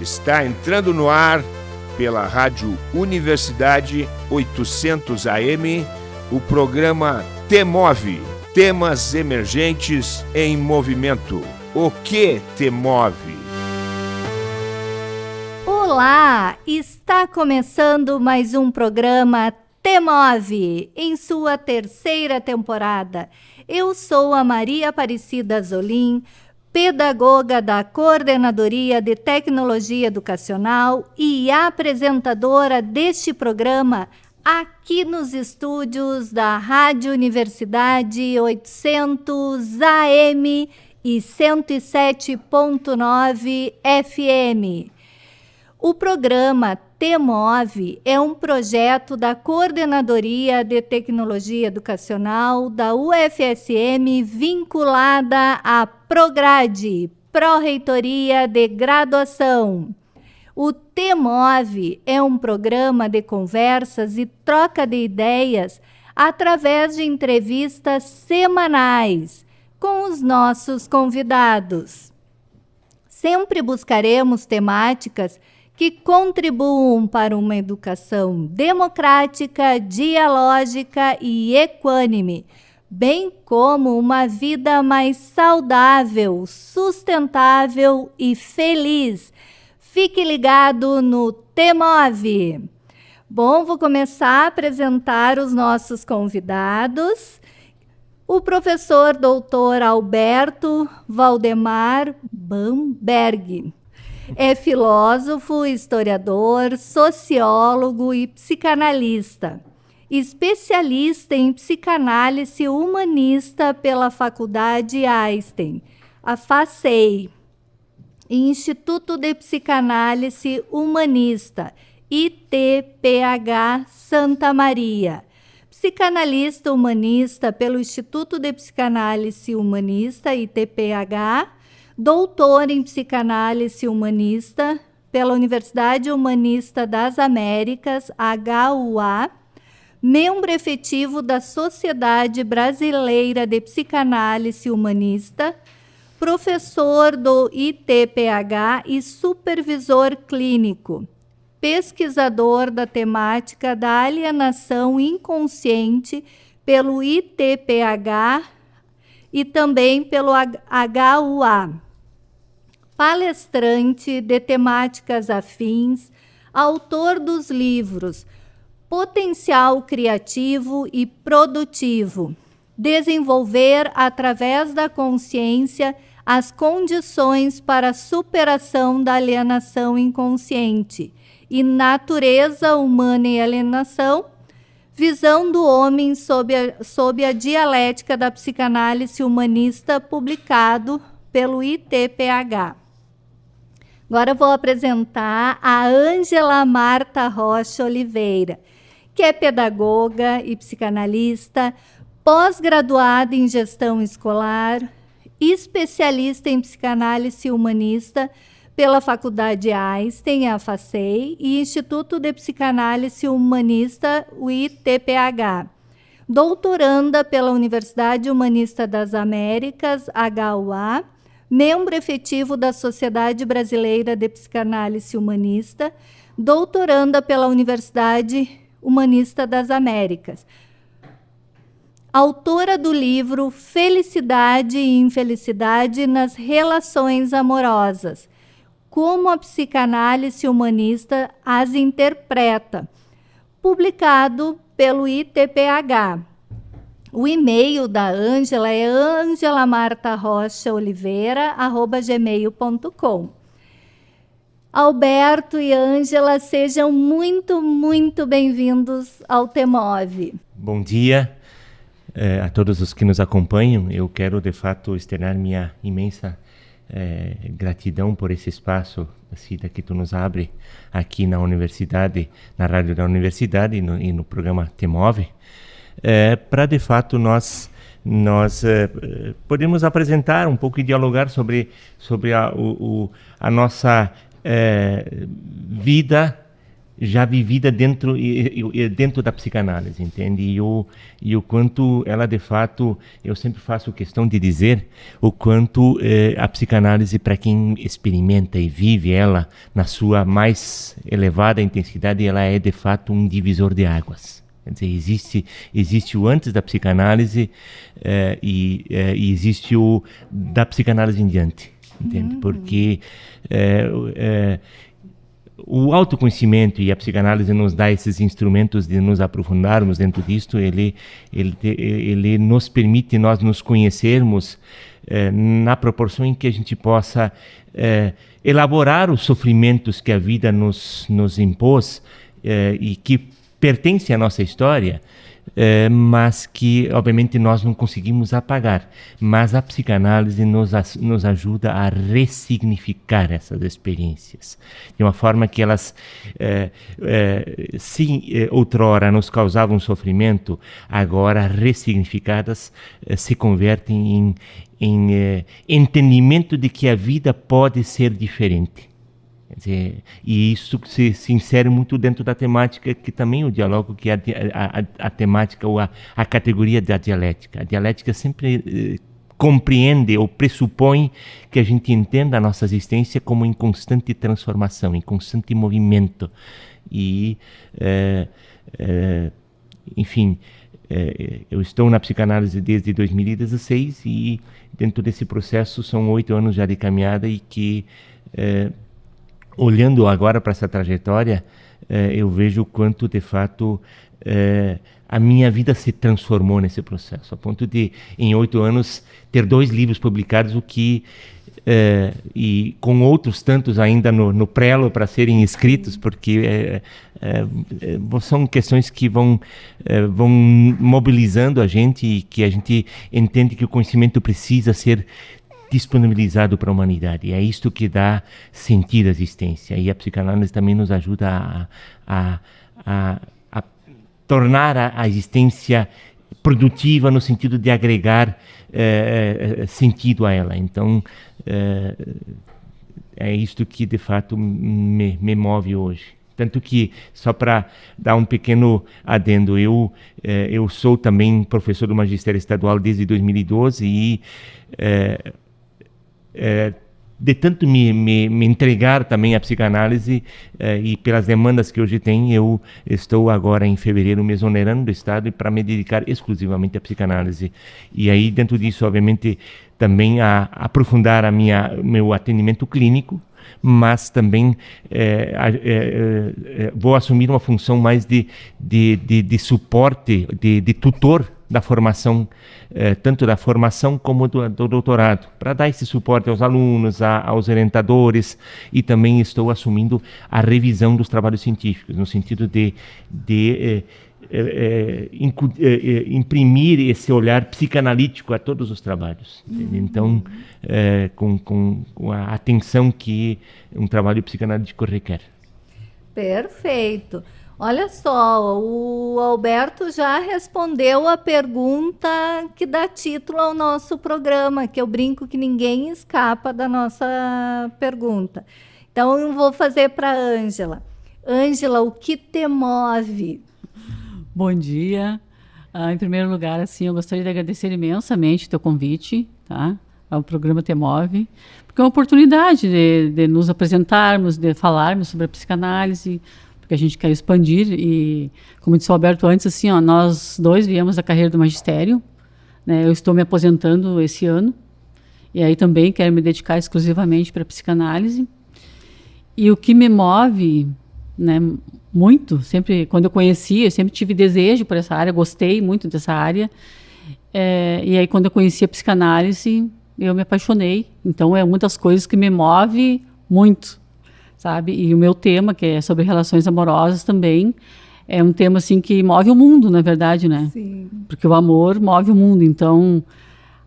Está entrando no ar pela Rádio Universidade 800 AM o programa T-Move, Temas Emergentes em Movimento. O que te move? Olá, está começando mais um programa T-Move, em sua terceira temporada. Eu sou a Maria Aparecida Zolim, pedagoga da Coordenadoria de Tecnologia Educacional e apresentadora deste programa aqui nos estúdios da Rádio Universidade 800 AM e 107.9 FM. O programa T-Move é um projeto da Coordenadoria de Tecnologia Educacional da UFSM vinculada à Prograde, Pró-Reitoria de Graduação. O T-Move é um programa de conversas e troca de ideias através de entrevistas semanais com os nossos convidados. Sempre buscaremos temáticas que contribuam para uma educação democrática, dialógica e equânime, bem como uma vida mais saudável, sustentável e feliz. Fique ligado no T-Move. Bom, vou começar a apresentar os nossos convidados. O professor doutor Alberto Valdemar Bamberg. É filósofo, historiador, sociólogo e psicanalista. Especialista em psicanálise humanista pela Faculdade Einstein, a FACEI. Instituto de Psicanálise Humanista, ITPH Santa Maria. Psicanalista humanista pelo Instituto de Psicanálise Humanista, ITPH. Doutor em Psicanálise Humanista pela Universidade Humanista das Américas, HUA, membro efetivo da Sociedade Brasileira de Psicanálise Humanista, professor do ITPH e supervisor clínico, pesquisador da temática da alienação inconsciente pelo ITPH e também pelo HUA. Palestrante de temáticas afins, autor dos livros Potencial Criativo e Produtivo, desenvolver através da consciência as condições para a superação da alienação inconsciente e Natureza Humana e Alienação, visão do homem sob a dialética da psicanálise humanista, publicado pelo ITPH. Agora eu vou apresentar a Ângela Marta Rocha Oliveira, que é pedagoga e psicanalista, pós-graduada em gestão escolar, especialista em psicanálise humanista pela Faculdade Einstein, a FACEI, e Instituto de Psicanálise Humanista, o ITPH. Doutoranda pela Universidade Humanista das Américas, HUA, membro efetivo da Sociedade Brasileira de Psicanálise Humanista, doutoranda pela Universidade Humanista das Américas. Autora do livro Felicidade e Infelicidade nas Relações Amorosas, como a psicanálise humanista as interpreta, publicado pelo ITPH. O e-mail da Ângela é angelamartarochaoliveira@gmail.com. Alberto e Ângela, sejam muito bem-vindos ao T-Move. Bom dia a todos os que nos acompanham. Eu quero, de fato, externar minha imensa gratidão por esse espaço, Cida, que tu nos abre aqui na universidade, na rádio da universidade e no programa T-Move. Para de fato nós podemos apresentar um pouco e dialogar sobre a nossa vida já vivida dentro da psicanálise, entende? E o quanto ela, de fato, eu sempre faço questão de dizer o quanto a psicanálise, para quem experimenta e vive ela na sua mais elevada intensidade, ela é, de fato, um divisor de águas. Quer dizer, existe o antes da psicanálise e existe o da psicanálise em diante, entende? Porque o autoconhecimento e a psicanálise nos dá esses instrumentos de nos aprofundarmos dentro disto. Ele nos permite nós nos conhecermos na proporção em que a gente possa elaborar os sofrimentos que a vida nos impôs e que pertencem à nossa história, mas que, obviamente, nós não conseguimos apagar. Mas a psicanálise nos ajuda a ressignificar essas experiências, de uma forma que elas, se outrora nos causavam sofrimento, agora, ressignificadas, se convertem em entendimento de que a vida pode ser diferente. Quer dizer, e isso se insere muito dentro da temática, que também o diálogo, que é a temática ou a categoria da dialética. A dialética sempre compreende ou pressupõe que a gente entenda a nossa existência como em constante transformação, em constante movimento. E, enfim, eu estou na psicanálise desde 2016 e dentro desse processo são 8 anos já de caminhada e que... olhando agora para essa trajetória, eu vejo o quanto, de fato, a minha vida se transformou nesse processo, a ponto de, em 8 anos, ter 2 livros publicados, o que, e com outros tantos ainda no prelo para serem escritos, porque são questões que vão mobilizando a gente e que a gente entende que o conhecimento precisa ser disponibilizado para a humanidade. E é isto que dá sentido à existência. E a psicanálise também nos ajuda a tornar a existência produtiva no sentido de agregar sentido a ela. Então, é isto que, de fato, me move hoje. Tanto que, só para dar um pequeno adendo, eu sou também professor do magistério estadual desde 2012 e de tanto me entregar também à psicanálise e pelas demandas que hoje tem, eu estou agora em fevereiro me exonerando do Estado para me dedicar exclusivamente à psicanálise. E aí, dentro disso, obviamente, também a aprofundar meu atendimento clínico, mas também vou assumir uma função mais de suporte, de tutor da formação, tanto da formação como do doutorado, para dar esse suporte aos alunos, aos orientadores, e também estou assumindo a revisão dos trabalhos científicos, no sentido de imprimir esse olhar psicanalítico a todos os trabalhos. Então, com a atenção que um trabalho psicanalítico requer. Perfeito. Olha só, o Alberto já respondeu a pergunta que dá título ao nosso programa, que eu brinco que ninguém escapa da nossa pergunta. Então, eu vou fazer para a Ângela. Ângela, o que te move? Bom dia. Em primeiro lugar, assim, eu gostaria de agradecer imensamente o teu convite, tá? Ao programa Te Move, porque é uma oportunidade de nos apresentarmos, de falarmos sobre a psicanálise, porque a gente quer expandir e, como disse o Alberto antes, assim, ó, nós dois viemos da carreira do magistério, né? Eu estou me aposentando esse ano e aí também quero me dedicar exclusivamente para a psicanálise. E o que me move, né, muito, sempre, quando eu conheci, eu sempre tive desejo por essa área, gostei muito dessa área, e aí quando eu conheci a psicanálise, eu me apaixonei. Então é uma das coisas que me move muito, sabe? E o meu tema, que é sobre relações amorosas também, é um tema assim que move o mundo, na verdade, né? Sim. Porque o amor move o mundo. Então,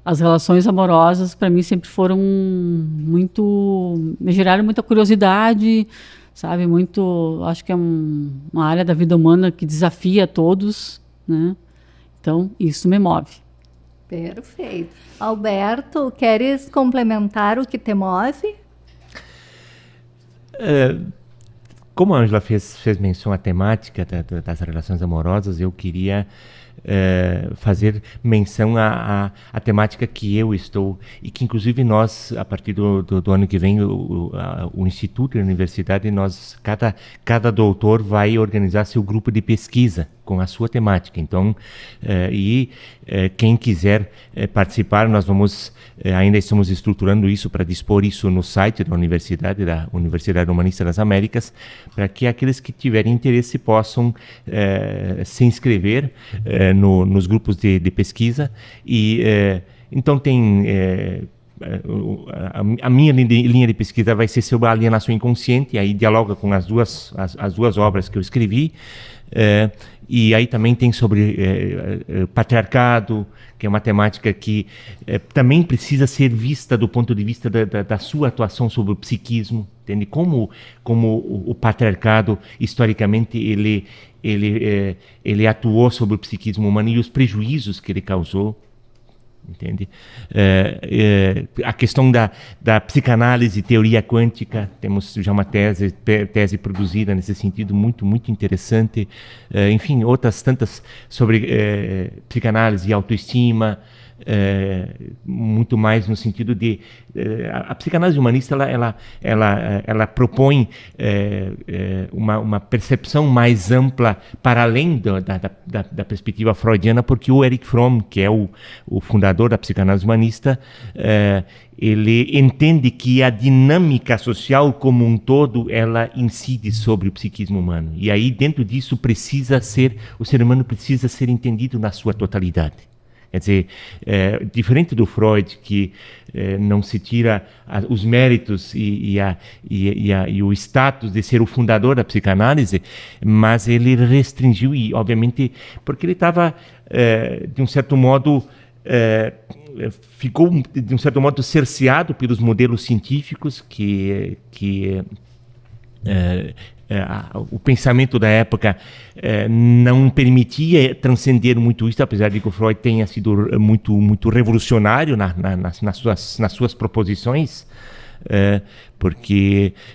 as relações amorosas para mim sempre foram me geraram muita curiosidade, sabe? Muito, acho que é uma área da vida humana que desafia a todos, né? Então, isso me move. Perfeito. Alberto, queres complementar o que te move? como a Ângela fez menção à temática das relações amorosas, eu queria fazer menção à temática que eu estou, e que inclusive nós, a partir do ano que vem, o Instituto e a Universidade, cada doutor vai organizar seu grupo de pesquisa com a sua temática. Então, quem quiser participar, nós vamos, ainda estamos estruturando isso para dispor isso no site da Universidade Humanista das Américas, para que aqueles que tiverem interesse possam se inscrever nos grupos de pesquisa. E então tem a minha linha de pesquisa vai ser sobre a alienação inconsciente, aí dialoga com as duas obras que eu escrevi. E aí também tem sobre patriarcado, que é uma temática que também precisa ser vista do ponto de vista da sua atuação sobre o psiquismo, entende? Como o patriarcado, historicamente, ele atuou sobre o psiquismo humano e os prejuízos que ele causou. Entende? A questão da psicanálise, teoria quântica, temos já uma tese produzida nesse sentido muito, muito interessante. Enfim, outras tantas sobre psicanálise e autoestima, muito mais no sentido de a psicanálise humanista ela propõe uma percepção mais ampla para além da perspectiva freudiana, porque o Erich Fromm, que é o fundador da psicanálise humanista, ele entende que a dinâmica social como um todo ela incide sobre o psiquismo humano, e aí dentro disso o ser humano precisa ser entendido na sua totalidade. Quer dizer, diferente do Freud, que não se tira os méritos e o status de ser o fundador da psicanálise, mas ele restringiu, e obviamente porque ele estava, de um certo modo, ficou, de um certo modo, cerceado pelos modelos científicos que o pensamento da época não permitia transcender muito isso, apesar de que o Freud tenha sido muito revolucionário nas suas proposições,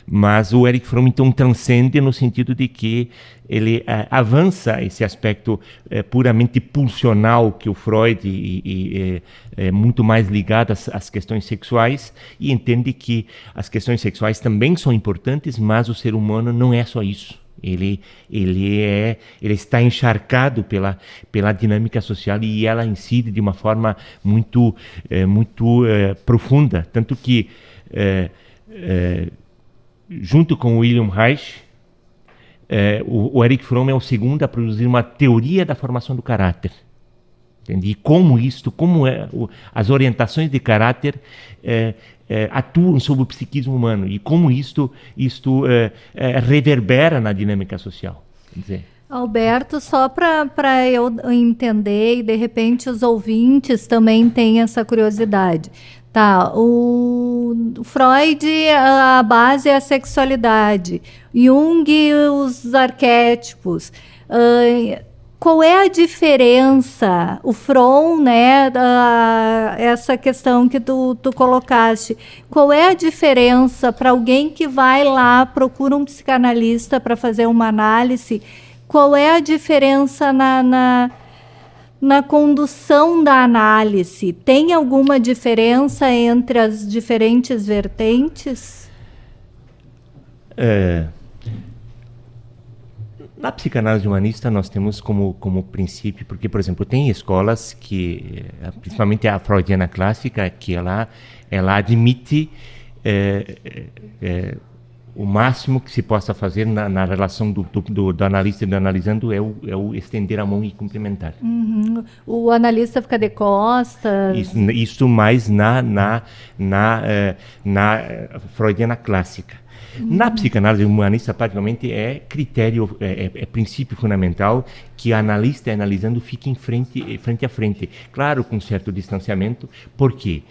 mas o Erich Fromm então transcende no sentido de que ele avança esse aspecto puramente pulsional que o Freud é muito mais ligado às questões sexuais, e entende que as questões sexuais também são importantes, mas o ser humano não é só isso. Ele está encharcado pela dinâmica social, e ela incide de uma forma muito profunda, tanto que junto com o Wilhelm Reich, o Erich Fromm é o segundo a produzir uma teoria da formação do caráter. Entende? E como as orientações de caráter atuam sobre o psiquismo humano, e como isto reverbera na dinâmica social. Quer dizer, Alberto, só para eu entender, e de repente os ouvintes também têm essa curiosidade. Tá, o Freud, a base é a sexualidade, Jung, os arquétipos. Qual é a diferença? O Fromm, né, essa questão que tu colocaste, qual é a diferença para alguém que vai lá, procura um psicanalista para fazer uma análise? Qual é a diferença na condução da análise? Tem alguma diferença entre as diferentes vertentes? Na psicanálise humanista nós temos como princípio, porque, por exemplo, tem escolas que, principalmente a freudiana clássica, que ela admite o máximo que se possa fazer na relação do analista e do analisando é o estender a mão e cumprimentar. Uhum. O analista fica de costas. Isso mais na freudiana clássica. Na psicanálise humanista, praticamente é critério, é princípio fundamental que o analista e analisando fiquem frente a frente. Claro, com certo distanciamento. Por quê?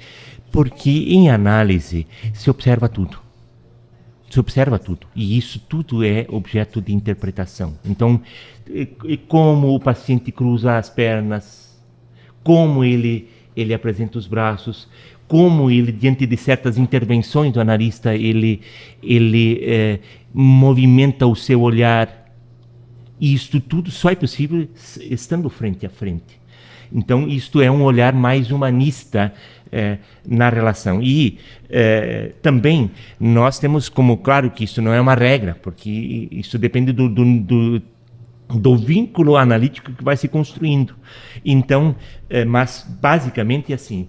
Porque em análise se observa tudo. E isso tudo é objeto de interpretação. Então, como o paciente cruza as pernas, como ele apresenta os braços, como ele, diante de certas intervenções do analista, ele movimenta o seu olhar. E isto tudo só é possível estando frente a frente. Então, isto é um olhar mais humanista na relação. E também nós temos como claro que isso não é uma regra, porque isso depende do vínculo analítico que vai se construindo. Então, mas basicamente assim,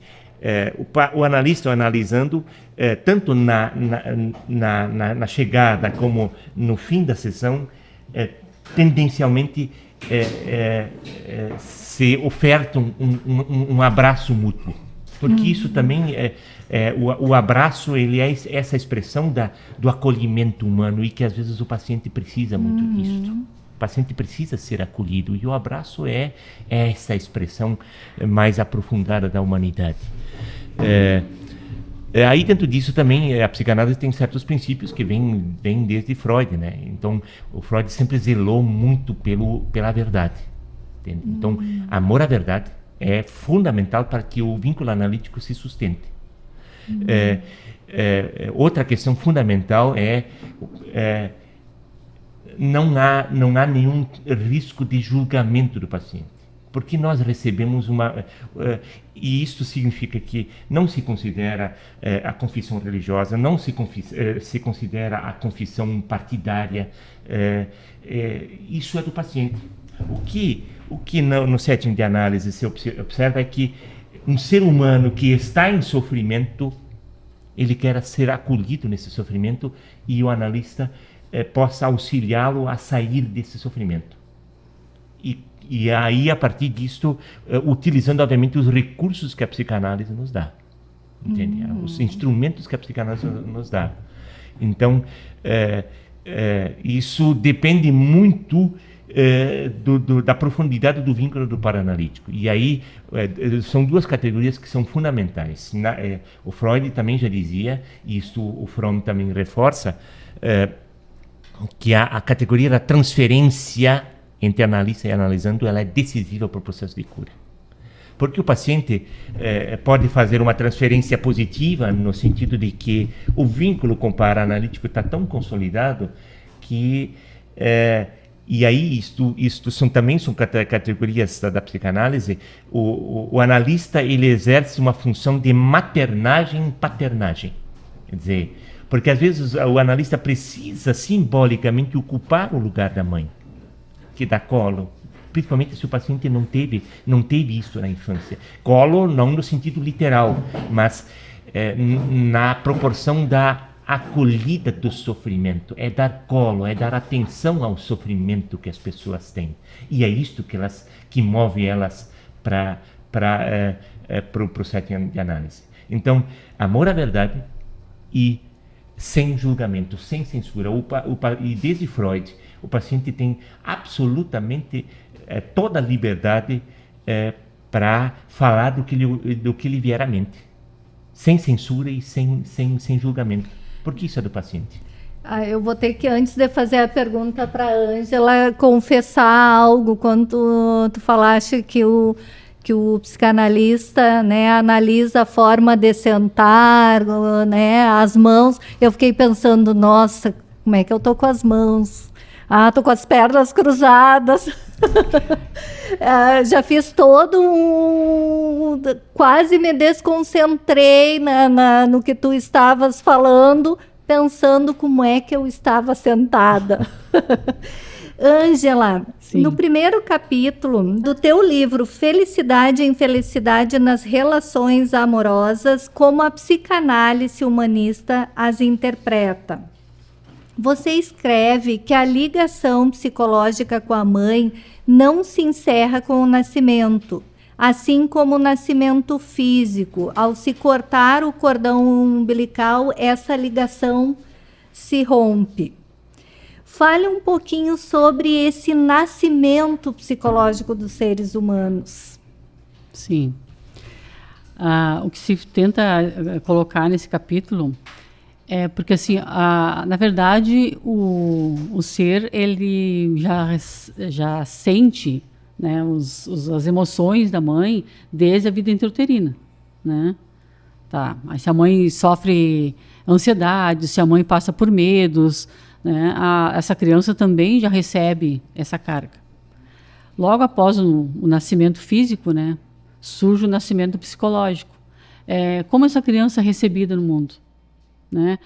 o analista analisando, tanto na chegada como no fim da sessão, tendencialmente se oferta um abraço mútuo. Porque isso também, o abraço, ele é essa expressão do acolhimento humano, e que às vezes o paciente precisa muito disso. O paciente precisa ser acolhido, e o abraço é essa expressão mais aprofundada da humanidade. Aí dentro disso também a psicanálise tem certos princípios que vêm desde Freud, né? Então o Freud sempre zelou muito pela verdade, entende? Então amor à verdade é fundamental para que o vínculo analítico se sustente. Outra questão fundamental não há nenhum risco de julgamento do paciente, porque nós recebemos e isso significa que não se considera a confissão religiosa, não se considera a confissão partidária, isso é do paciente. O que no setting de análise se observa é que um ser humano que está em sofrimento, ele quer ser acolhido nesse sofrimento, e o analista possa auxiliá-lo a sair desse sofrimento. E aí, a partir disso, utilizando, obviamente, os recursos que a psicanálise nos dá. Entende? Os instrumentos que a psicanálise nos dá. Então, isso depende muito da profundidade do vínculo do paraanalítico. E aí, são duas categorias que são fundamentais. O Freud também já dizia, e isso o Fromm também reforça, que a categoria da transferência entre analista e analisando, ela é decisiva para o processo de cura. Porque o paciente pode fazer uma transferência positiva, no sentido de que o vínculo com o paraanalítico está tão consolidado que... e aí, isto também são categorias da psicanálise. O analista, ele exerce uma função de maternagem e paternagem. Quer dizer, porque às vezes o analista precisa simbolicamente ocupar o lugar da mãe, que dá colo, principalmente se o paciente não teve isso na infância. Colo não no sentido literal, mas na proporção da acolhida do sofrimento. É dar colo, é dar atenção ao sofrimento que as pessoas têm. E é isto que move elas para o processo de análise. Então, amor à verdade e sem julgamento, sem censura. E desde Freud, o paciente tem absolutamente toda a liberdade para falar do que lhe vier à mente, sem censura e sem julgamento, porque isso é do paciente. Eu vou ter que, antes de fazer a pergunta para a Ângela, confessar algo. Quando tu falaste que o psicanalista, né, analisa a forma de sentar, né, as mãos, eu fiquei pensando, nossa, como é que eu tô com as mãos? Tô com as pernas cruzadas. Já fiz quase me desconcentrei no que tu estavas falando, pensando como é que eu estava sentada. Ângela, no primeiro capítulo do teu livro Felicidade e Infelicidade nas Relações Amorosas, como a psicanálise humanista as interpreta, você escreve que a ligação psicológica com a mãe não se encerra com o nascimento, assim como o nascimento físico. Ao se cortar o cordão umbilical, essa ligação se rompe. Fale um pouquinho sobre esse nascimento psicológico dos seres humanos. Sim. O que se tenta colocar nesse capítulo é porque, assim, na verdade, o ser, ele já sente, né, as emoções da mãe desde a vida intrauterina, né? Tá, mas se a mãe sofre ansiedade, se a mãe passa por medos, né, essa criança também já recebe essa carga. Logo após o nascimento físico, né, surge o nascimento psicológico. Como essa criança é recebida no mundo, né?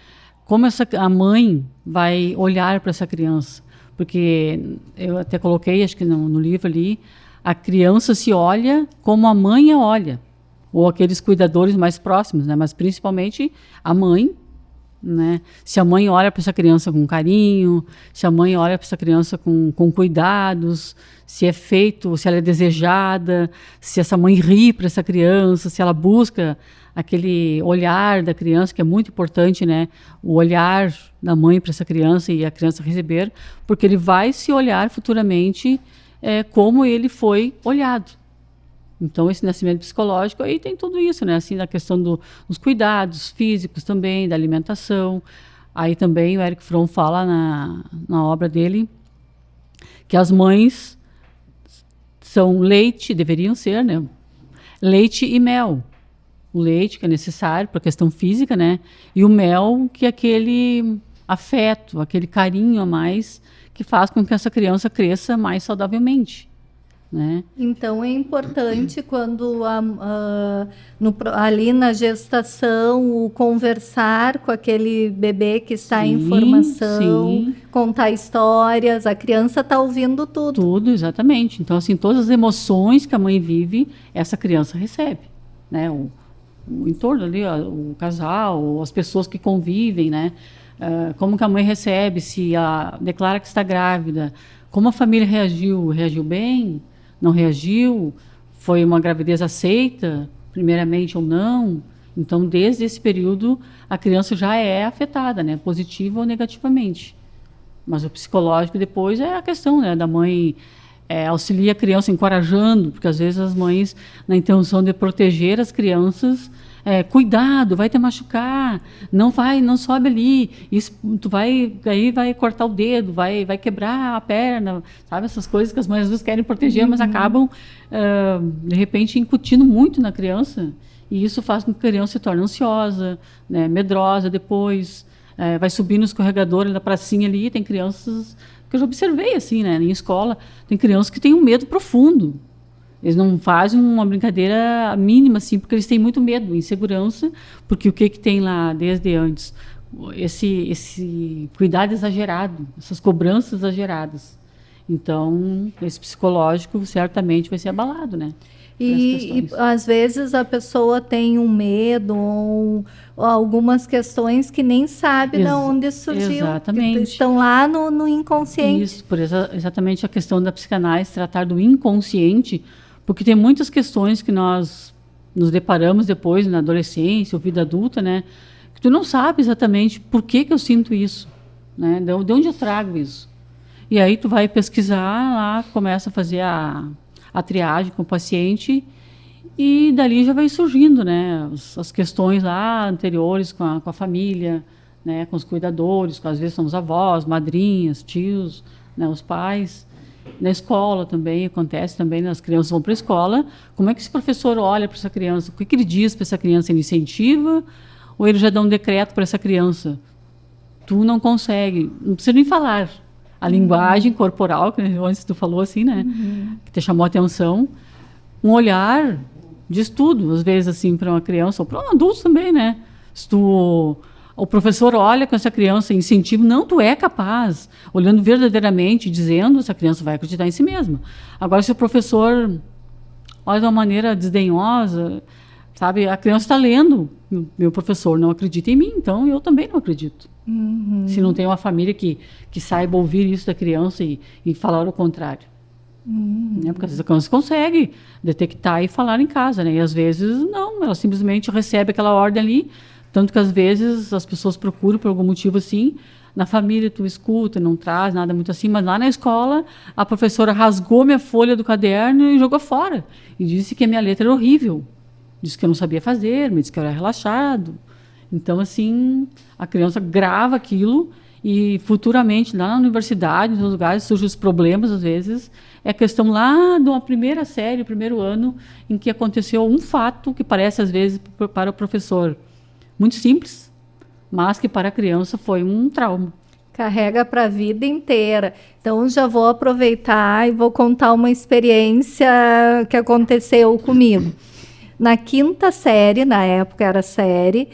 Como a mãe vai olhar para essa criança. Porque eu até coloquei, acho que no livro ali, a criança se olha como a mãe a olha. Ou aqueles cuidadores mais próximos, né? Mas principalmente a mãe, né? Se a mãe olha para essa criança com carinho, se a mãe olha para essa criança com cuidados, se ela é desejada, se essa mãe ri para essa criança, se ela busca aquele olhar da criança, que é muito importante, né? O olhar da mãe para essa criança e a criança receber, porque ele vai se olhar futuramente como ele foi olhado. Então, esse nascimento psicológico, aí tem tudo isso, né? Assim, na questão dos cuidados físicos também, da alimentação. Aí também o Erich Fromm fala na obra dele que as mães são leite, deveriam ser, né? Leite e mel. O leite, que é necessário para a questão física, né? E o mel, que é aquele afeto, aquele carinho a mais, que faz com que essa criança cresça mais saudavelmente. Né? Então é importante quando ali na gestação o conversar com aquele bebê que está em formação, contar histórias, a criança está ouvindo tudo. Tudo, exatamente. Então assim, todas as emoções que a mãe vive, essa criança recebe, né? O entorno ali, o casal, as pessoas que convivem, né? Como que a mãe recebe, se ela declara que está grávida, como a família reagiu bem? Não reagiu? Foi uma gravidez aceita, primeiramente ou não? Então, desde esse período, a criança já é afetada, né? Positiva ou negativamente. Mas o psicológico depois é a questão, né? Da mãe auxilia a criança, encorajando, porque às vezes as mães, na intenção de proteger as crianças, cuidado, vai te machucar, não sobe ali, isso, aí vai cortar o dedo, vai quebrar a perna, sabe, essas coisas que as mães às vezes querem proteger, mas acabam, de repente, incutindo muito na criança, e isso faz com que a criança se torne ansiosa, né, medrosa depois, vai subir no escorregador na pracinha ali, tem crianças, que eu já observei assim, né, em escola, tem crianças que têm um medo profundo. Eles não fazem uma brincadeira mínima, assim, porque eles têm muito medo, insegurança, porque o que tem lá desde antes? Esse cuidado exagerado, essas cobranças exageradas. Então, esse psicológico certamente vai ser abalado, né? E às vezes a pessoa tem um medo ou algumas questões que nem sabe de onde surgiu. Exatamente. Estão lá no inconsciente. Isso, exatamente a questão da psicanálise, tratar do inconsciente, porque tem muitas questões que nós nos deparamos depois, na adolescência ou vida adulta, né? Que tu não sabe exatamente por que eu sinto isso, né? De onde eu trago isso. E aí tu vai pesquisar lá, começa a fazer a triagem com o paciente e dali já vai surgindo, né, as questões lá anteriores com a família, né, com os cuidadores, às vezes são os avós, madrinhas, tios, né, os pais. Na escola também acontece, também as crianças vão para a escola, como é que esse professor olha para essa criança, o que ele diz para essa criança, ele incentiva ou ele já dá um decreto para essa criança? Tu não consegue, não precisa nem falar. A linguagem corporal, que antes tu falou assim, né? Que te chamou a atenção. Um olhar diz tudo, às vezes, assim, para uma criança, ou para um adulto também, né? Se o professor olha com essa criança, incentiva, não, tu é capaz, olhando verdadeiramente, dizendo, essa criança vai acreditar em si mesma. Agora, se o professor olha de uma maneira desdenhosa, sabe? A criança está lendo, meu professor não acredita em mim, então eu também não acredito. Se não tem uma família que saiba ouvir isso da criança e falar o contrário. Né? Porque às vezes a criança consegue detectar e falar em casa, né? E às vezes não, ela simplesmente recebe aquela ordem ali, tanto que às vezes as pessoas procuram por algum motivo assim, na família tu escuta, não traz nada muito assim, mas lá na escola a professora rasgou minha folha do caderno e jogou fora, e disse que a minha letra era horrível, disse que eu não sabia fazer, me disse que eu era relaxado. Então, assim, a criança grava aquilo E futuramente, lá na universidade, nos lugares, surgem os problemas, às vezes, é questão lá de uma primeira série, primeiro ano, em que aconteceu um fato que parece, às vezes, para o professor muito simples, mas que para a criança foi um trauma. Carrega para a vida inteira. Então, já vou aproveitar e vou contar uma experiência que aconteceu comigo. Na 5ª série, na época era série,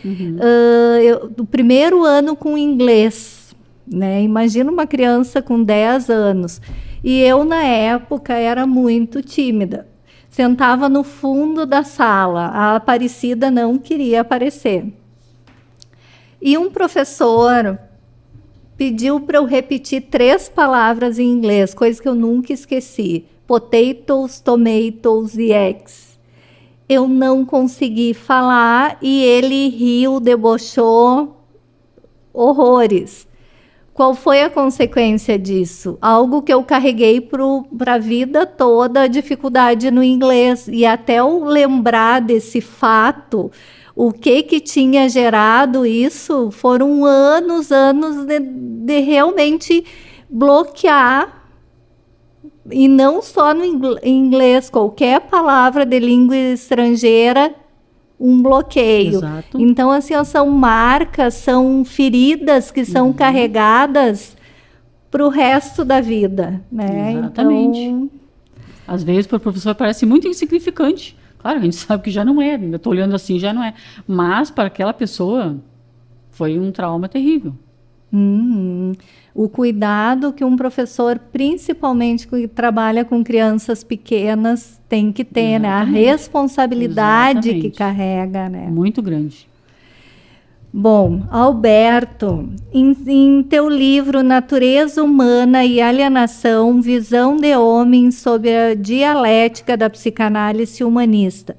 do primeiro ano com inglês, né? Imagina uma criança com 10 anos. E eu, na época, era muito tímida. Sentava no fundo da sala. A Aparecida não queria aparecer. E um professor pediu para eu repetir 3 palavras em inglês, coisa que eu nunca esqueci. Potatoes, tomatoes e eggs. Eu não consegui falar e ele riu, debochou horrores. Qual foi a consequência disso? Algo que eu carreguei para a vida toda, a dificuldade no inglês. E até eu lembrar desse fato, o que tinha gerado isso, foram anos de realmente bloquear. E não só no inglês, qualquer palavra de língua estrangeira, um bloqueio. Exato. Então, assim, são marcas, são feridas que são carregadas para o resto da vida, né? Exatamente. Então, às vezes, para o professor parece muito insignificante. Claro, a gente sabe que já não é, eu estou olhando assim, já não é. Mas, para aquela pessoa, foi um trauma terrível. O cuidado que um professor, principalmente que trabalha com crianças pequenas, tem que ter, né? A responsabilidade que carrega, né? Muito grande. Bom, Alberto, em teu livro Natureza Humana e Alienação, Visão de Homem sobre a Dialética da Psicanálise Humanista,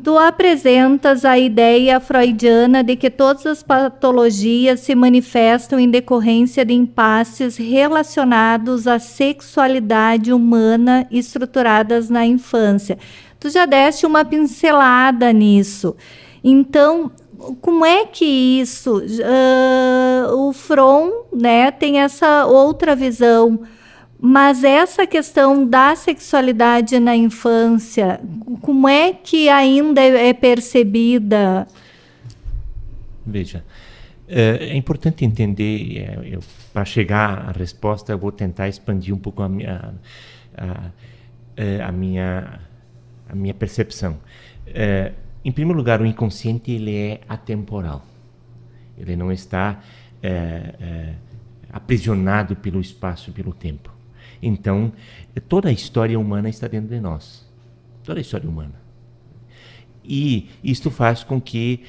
tu apresentas a ideia freudiana de que todas as patologias se manifestam em decorrência de impasses relacionados à sexualidade humana estruturadas na infância. Tu já deste uma pincelada nisso. Então, como é que isso... o Fromm, né, tem essa outra visão. Mas essa questão da sexualidade na infância, como é que ainda é percebida? Veja, é importante entender, para chegar à resposta, eu vou tentar expandir um pouco a minha percepção. Em primeiro lugar, o inconsciente ele é atemporal. Ele não está aprisionado pelo espaço e pelo tempo. Então, toda a história humana está dentro de nós. Toda a história humana. E isto faz com que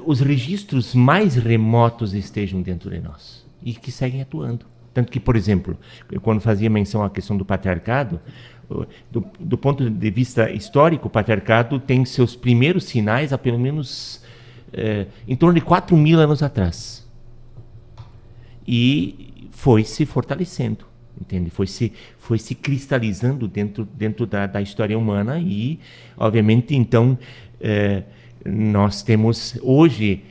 os registros mais remotos estejam dentro de nós e que seguem atuando. Tanto que, por exemplo, quando fazia menção à questão do patriarcado, do ponto de vista histórico, o patriarcado tem seus primeiros sinais há pelo menos em torno de 4.000 anos atrás. E foi se fortalecendo. Entende? Foi se cristalizando dentro da história humana e, obviamente, então, nós temos hoje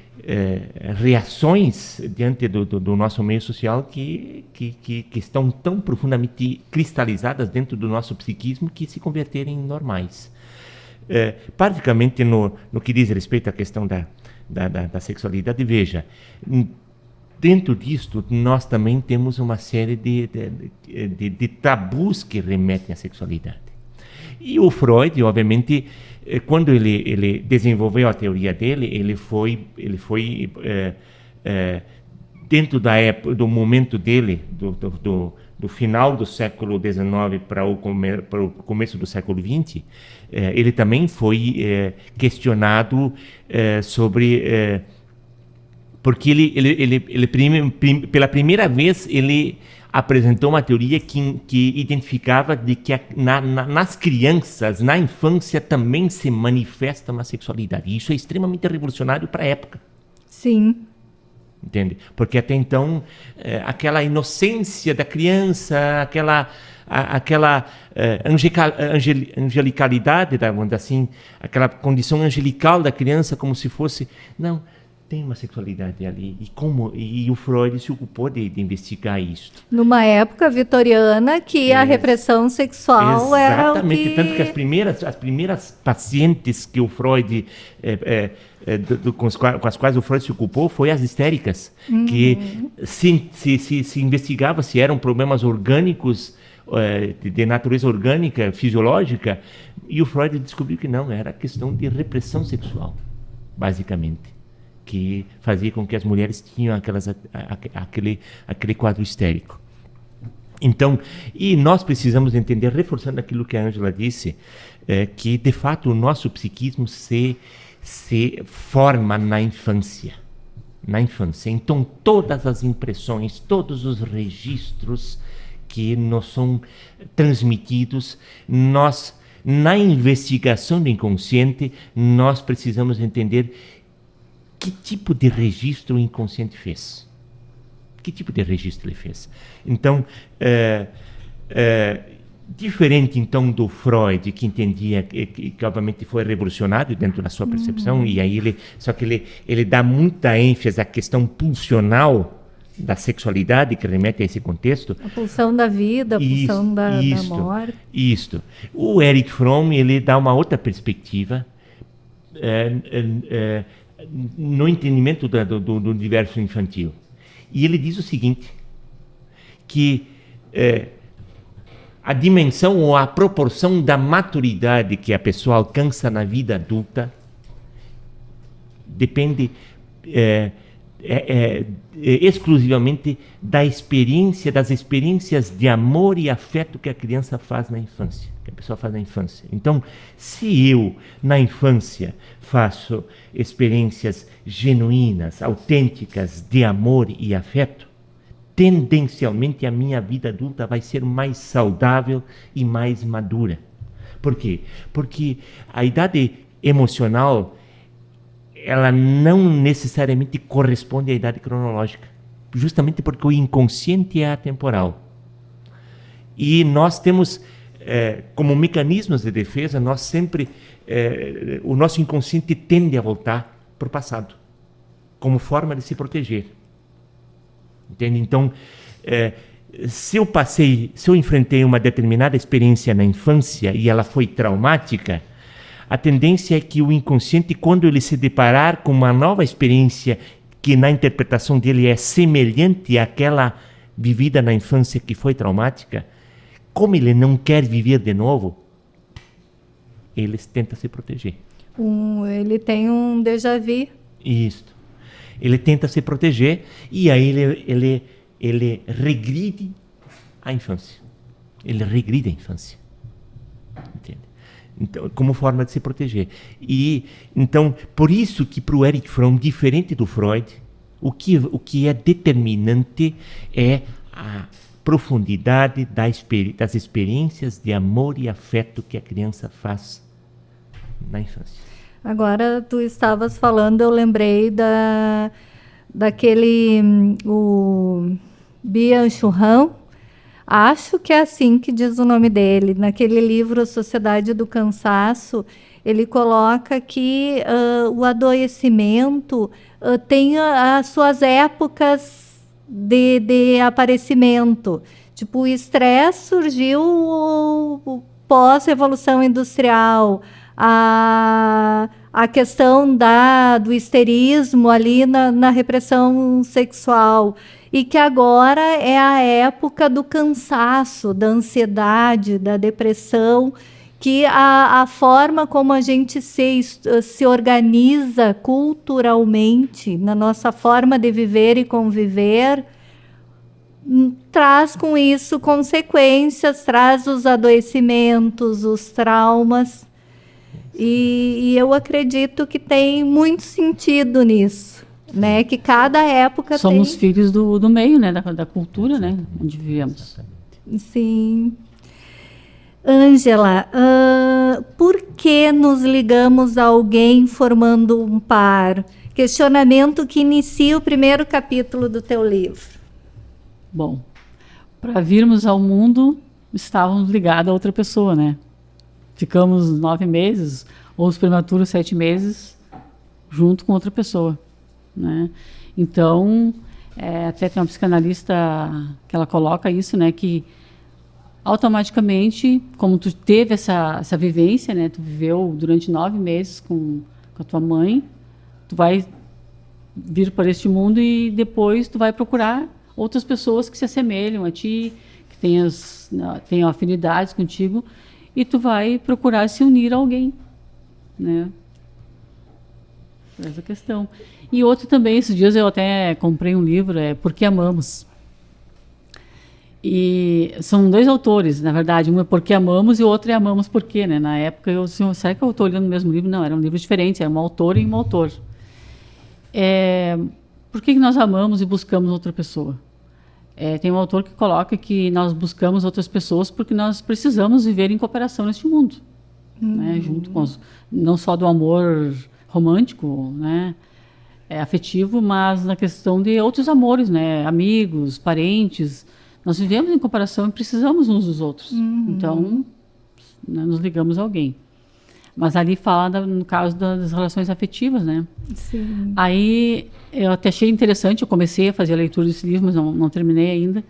reações diante do nosso meio social que estão tão profundamente cristalizadas dentro do nosso psiquismo que se converterem em normais. Praticamente no que diz respeito à questão da sexualidade, veja, dentro disto, nós também temos uma série de tabus que remetem à sexualidade. E o Freud, obviamente, quando ele desenvolveu a teoria dele, ele foi dentro da época, do momento dele, do final do século XIX para o começo do século XX, ele também foi questionado sobre... porque pela primeira vez ele apresentou uma teoria que identificava de que nas crianças, na infância, também se manifesta uma sexualidade. E isso é extremamente revolucionário para a época. Sim. Entende? Porque até então, aquela inocência da criança, aquela angelicalidade, vamos dizer assim, aquela condição angelical da criança, como se fosse... Não, tem uma sexualidade ali. E o Freud se ocupou de investigar isso. Numa época vitoriana que a repressão sexual era o que... Exatamente, tanto que as primeiras pacientes que o Freud, com as quais o Freud se ocupou, foi as histéricas, que se investigava se eram problemas orgânicos, de natureza orgânica, fisiológica, e o Freud descobriu que não, era questão de repressão sexual, basicamente, que fazia com que as mulheres tinham aquele quadro histérico. Então, e nós precisamos entender, reforçando aquilo que a Ângela disse, que de fato o nosso psiquismo se forma na infância. Na infância. Então, todas as impressões, todos os registros que nos são transmitidos, na investigação do inconsciente, nós precisamos entender que tipo de registro o inconsciente fez. Que tipo de registro ele fez? Então, diferente então do Freud, que entendia que obviamente foi revolucionário dentro da sua percepção, e aí só que ele dá muita ênfase à questão pulsional da sexualidade, que remete a esse contexto. A pulsão da vida, a pulsão da morte. Isto. O Erich Fromm, ele dá uma outra perspectiva no entendimento do universo infantil. E ele diz o seguinte, que a dimensão ou a proporção da maturidade que a pessoa alcança na vida adulta depende exclusivamente das experiências de amor e afeto que a criança faz na infância, que a pessoa faz na infância. Então, se eu, na infância, faço experiências genuínas, autênticas de amor e afeto, tendencialmente a minha vida adulta vai ser mais saudável e mais madura. Por quê? Porque a idade emocional, ela não necessariamente corresponde à idade cronológica, justamente porque o inconsciente é atemporal. E nós temos, como mecanismos de defesa, nós sempre, o nosso inconsciente tende a voltar para o passado, como forma de se proteger. Entende? Então, se eu enfrentei uma determinada experiência na infância e ela foi traumática, a tendência é que o inconsciente, quando ele se deparar com uma nova experiência que na interpretação dele é semelhante àquela vivida na infância que foi traumática, como ele não quer viver de novo, ele tenta se proteger. Ele tem um déjà vu. Isso. Ele tenta se proteger e aí ele regride a infância. Ele regride a infância. Entende? Então, como forma de se proteger. E então, por isso que para o Erich Fromm, diferente do Freud, o que é determinante é a profundidade das experiências de amor e afeto que a criança faz na infância. Agora, tu estavas falando, eu lembrei daquele o Byung-Chul Han. Acho que é assim que diz o nome dele. Naquele livro, A Sociedade do Cansaço, ele coloca que o adoecimento tem as suas épocas de aparecimento. Tipo, o estresse surgiu pós-revolução industrial, a questão do histerismo ali na repressão sexual, e que agora é a época do cansaço, da ansiedade, da depressão, que a forma como a gente se organiza culturalmente, na nossa forma de viver e conviver, traz com isso consequências, traz os adoecimentos, os traumas, e eu acredito que tem muito sentido nisso. Né, que cada época somos filhos do meio, né, da cultura, né, onde vivemos. Sim. Ângela, por que nos ligamos a alguém formando um par? Questionamento que inicia o primeiro capítulo do teu livro. Bom, para virmos ao mundo, estávamos ligados a outra pessoa, né? Ficamos 9 meses, ou os prematuros 7 meses, junto com outra pessoa. né? Então, até tem uma psicanalista que ela coloca isso, né, que automaticamente, como tu teve essa vivência, né, tu viveu durante 9 meses com a tua mãe, tu vai vir para este mundo e depois tu vai procurar outras pessoas que se assemelham a ti, que tenham afinidades contigo, e tu vai procurar se unir a alguém, né? Essa questão. E outro também, esses dias eu até comprei um livro, Por que Amamos? E são 2 autores, na verdade, um é Por que Amamos e o outro é Amamos Por quê, né? Na época eu disse, será que eu estou olhando o mesmo livro? Não, eram livros diferentes, era uma autora e um autor. Por que nós amamos e buscamos outra pessoa? Tem um autor que coloca que nós buscamos outras pessoas porque nós precisamos viver em cooperação neste mundo, né? Junto com não só do amor romântico, né, afetivo, mas na questão de outros amores, né, amigos, parentes. Nós vivemos em cooperação e precisamos uns dos outros. Então, né, nos ligamos a alguém. Mas ali fala, no caso das relações afetivas, né? Sim. Aí, eu até achei interessante, eu comecei a fazer a leitura desse livro, mas não terminei ainda.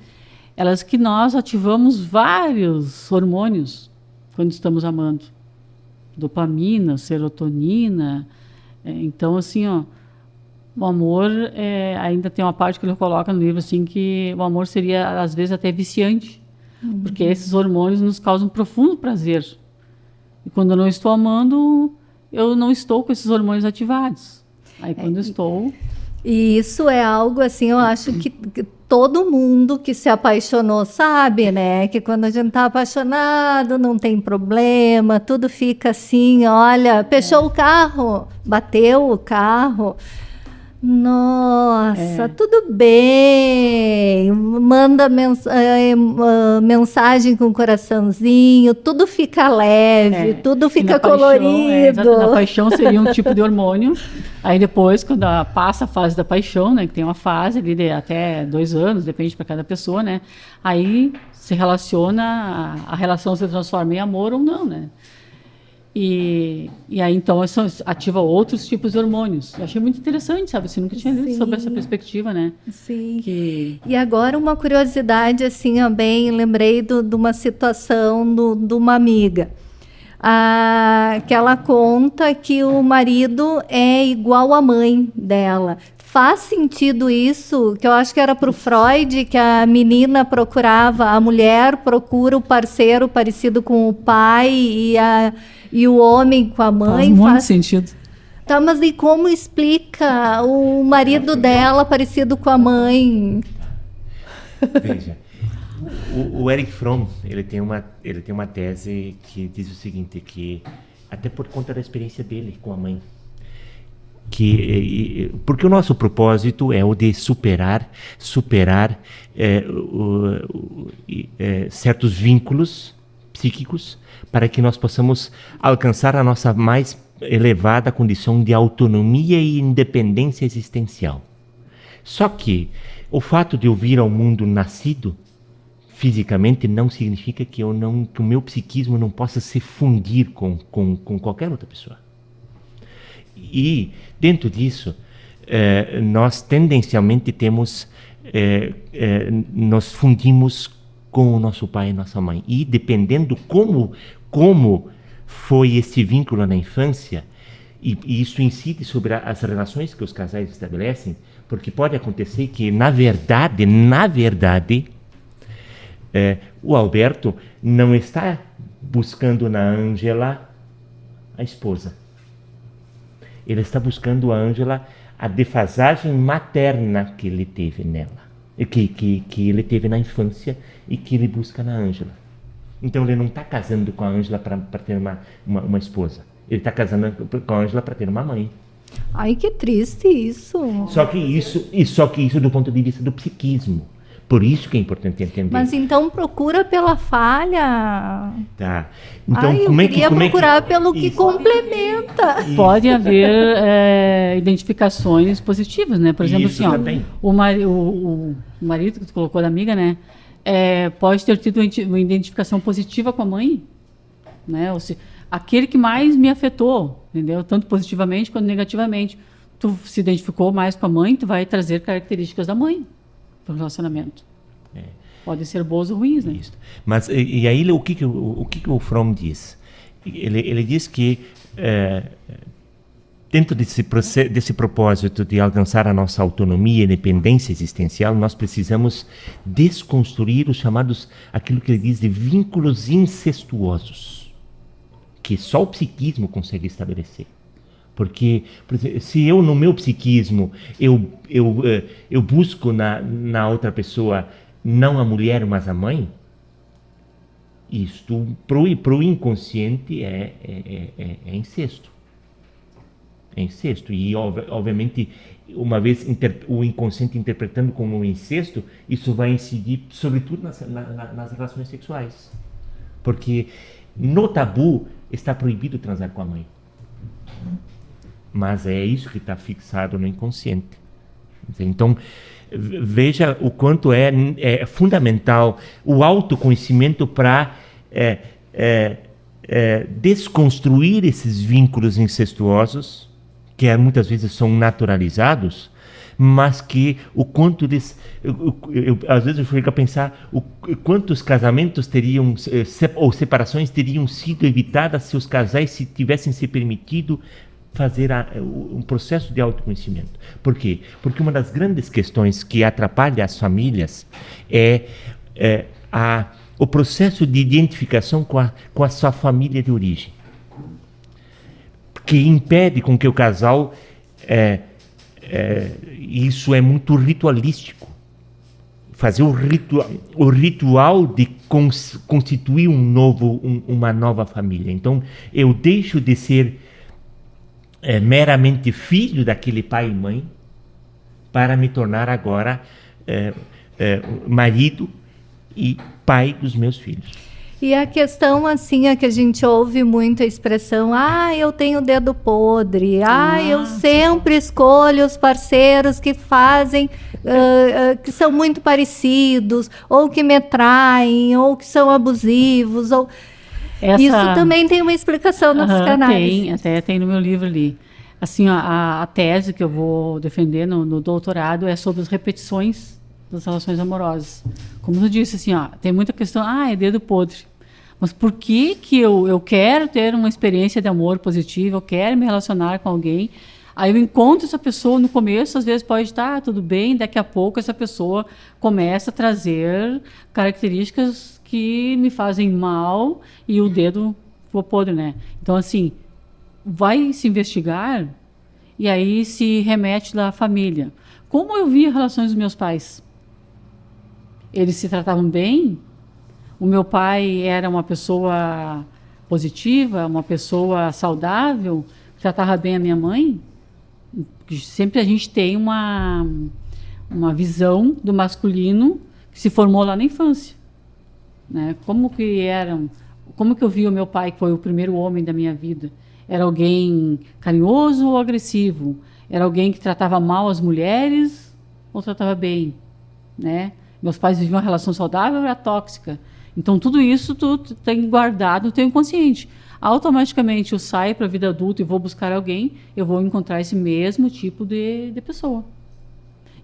Elas que nós ativamos vários hormônios quando estamos amando. Dopamina, serotonina. Então, assim, ó, o amor, ainda tem uma parte que ele coloca no livro, assim, que o amor seria, às vezes, até viciante. Porque esses hormônios nos causam profundo prazer. E quando eu não estou amando, eu não estou com esses hormônios ativados. Aí, quando estou... E isso é algo, assim, eu acho que todo mundo que se apaixonou sabe, né? Que quando a gente tá apaixonado, não tem problema, tudo fica assim, olha, fechou o carro, bateu o carro. Nossa, tudo bem. Manda mensagem com coraçãozinho, tudo fica leve, tudo fica colorido. A paixão seria um tipo de hormônio. Aí depois, quando passa a fase da paixão, né, que tem uma fase ali de até 2 anos, depende para cada pessoa, né? Aí se relaciona, a relação se transforma em amor ou não, né? E aí, então, isso ativa outros tipos de hormônios. Eu achei muito interessante, sabe? Assim, nunca tinha lido sobre essa perspectiva, né? Sim. E agora uma curiosidade, assim, ó, bem, lembrei de uma situação de uma amiga. Que ela conta que o marido é igual à mãe dela. Faz sentido isso? Que eu acho que era para o Freud, que a menina procurava, a mulher procura o parceiro parecido com o pai e o homem com a mãe. Faz muito sentido. Tá, mas e como explica o marido dela parecido com a mãe? Veja, o Erich Fromm, ele tem uma tese que diz o seguinte, que até por conta da experiência dele com a mãe, porque o nosso propósito é o de superar certos vínculos psíquicos para que nós possamos alcançar a nossa mais elevada condição de autonomia e independência existencial. Só que o fato de eu vir ao mundo nascido fisicamente não significa que o meu psiquismo não possa se fundir com qualquer outra pessoa. E dentro disso, nós tendencialmente nos fundimos com o nosso pai e nossa mãe. E dependendo como foi esse vínculo na infância, e isso incide sobre as relações que os casais estabelecem, porque pode acontecer que, na verdade, o Alberto não está buscando na Ângela a esposa. Ele está buscando a Ângela a defasagem materna que ele teve nela, que ele teve na infância e que ele busca na Ângela. Então ele não está casando com a Ângela para ter uma esposa. Ele está casando com a Ângela para ter uma mãe. Ai, que triste isso. Só que isso do ponto de vista do psiquismo. Por isso que é importante entender. Mas então procura pela falha. Tá. Então, eu queria procurar pelo que complementa. Isso. Pode haver identificações positivas, né? Por exemplo, isso assim, ó, o marido que tu colocou da amiga, né? Pode ter tido uma identificação positiva com a mãe, né? Ou seja, aquele que mais me afetou, entendeu? Tanto positivamente quanto negativamente. tu se identificou mais com a mãe, tu vai trazer características da mãe para o relacionamento. Podem ser boas ou ruins, né? Isso. Mas e aí o que o Fromm diz? Ele diz que dentro desse propósito de alcançar a nossa autonomia e independência existencial, nós precisamos desconstruir os chamados, aquilo que ele diz de vínculos incestuosos, que só o psiquismo consegue estabelecer. Porque, por exemplo, se eu, no meu psiquismo, eu busco na outra pessoa não a mulher, mas a mãe, isto, pro inconsciente, é incesto. É incesto. E, obviamente, uma vez o inconsciente interpretando como um incesto, isso vai incidir, sobretudo, nas relações sexuais. Porque no tabu está proibido transar com a mãe. Mas é isso que está fixado no inconsciente. Então, veja o quanto é fundamental o autoconhecimento para desconstruir esses vínculos incestuosos, que muitas vezes são naturalizados, mas que o quanto às vezes eu fico a pensar quantos casamentos teriam, ou separações teriam sido evitadas se os casais se tivessem se permitido fazer um processo de autoconhecimento. Por quê? Porque uma das grandes questões que atrapalha as famílias é o processo de identificação com a sua família de origem, que impede com que o casal... isso é muito ritualístico. Fazer o ritual de constituir uma nova família. Então, eu deixo de ser meramente filho daquele pai e mãe para me tornar agora marido e pai dos meus filhos. E a questão, assim, é que a gente ouve muito a expressão, eu tenho dedo podre, eu sempre escolho os parceiros que fazem, que são muito parecidos, ou que me traem, ou que são abusivos, ou... Isso também tem uma explicação na psicanálise. Tem no meu livro ali. Assim, a tese que eu vou defender no doutorado é sobre as repetições das relações amorosas. Como eu disse, assim, tem muita questão, é dedo podre. Mas por que eu quero ter uma experiência de amor positiva, eu quero me relacionar com alguém, aí eu encontro essa pessoa no começo, às vezes pode estar tudo bem, daqui a pouco essa pessoa começa a trazer características que me fazem mal e o dedo ficou podre, né? Então, assim, vai se investigar e aí se remete da família. Como eu via relações dos meus pais? Eles se tratavam bem? O meu pai era uma pessoa positiva, uma pessoa saudável, tratava bem a minha mãe? Sempre a gente tem uma visão do masculino que se formou lá na infância. Né? Como que eu vi o meu pai, que foi o primeiro homem da minha vida? Era alguém carinhoso ou agressivo? Era alguém que tratava mal as mulheres ou tratava bem? Né? Meus pais viviam uma relação saudável ou era tóxica? Então, tudo isso tu tem guardado no teu inconsciente. Automaticamente eu saio para a vida adulta e vou buscar alguém, eu vou encontrar esse mesmo tipo de pessoa.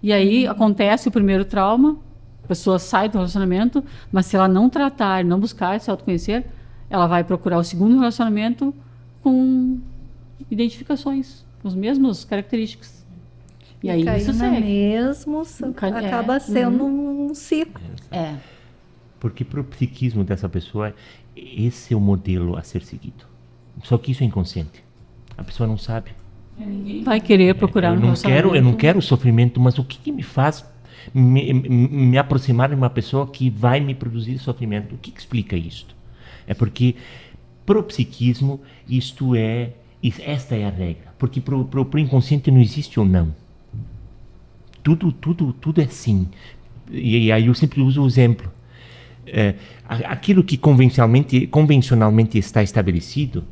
E aí acontece o primeiro trauma, a pessoa sai do relacionamento, mas se ela não tratar, não buscar se autoconhecer, ela vai procurar o segundo relacionamento com identificações, com as mesmas características. E aí isso segue. Acaba sendo um ciclo. Porque para o psiquismo dessa pessoa, esse é o modelo a ser seguido. Só que isso é inconsciente. A pessoa não sabe. Ninguém vai querer procurar um relacionamento. Eu não quero sofrimento, mas o que me faz me aproximar de uma pessoa que vai me produzir sofrimento? O que explica isto? É porque para o psiquismo esta é a regra. Porque para o inconsciente não existe ou não. Tudo é sim. E aí eu sempre uso o exemplo. Aquilo que convencionalmente está estabelecido,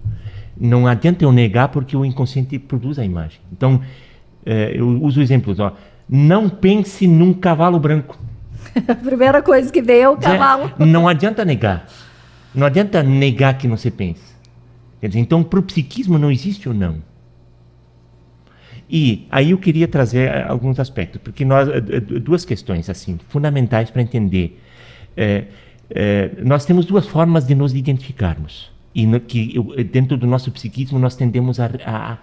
não adianta eu negar porque o inconsciente produz a imagem. Então, eu uso exemplos. Não pense num cavalo branco. A primeira coisa que vê é o cavalo. Não adianta negar. Não adianta negar que não se pensa. Quer dizer, então, para o psiquismo não existe ou não. E aí eu queria trazer alguns aspectos, porque duas questões assim fundamentais para entender. Nós temos duas formas de nos identificarmos. E dentro do nosso psiquismo nós tendemos a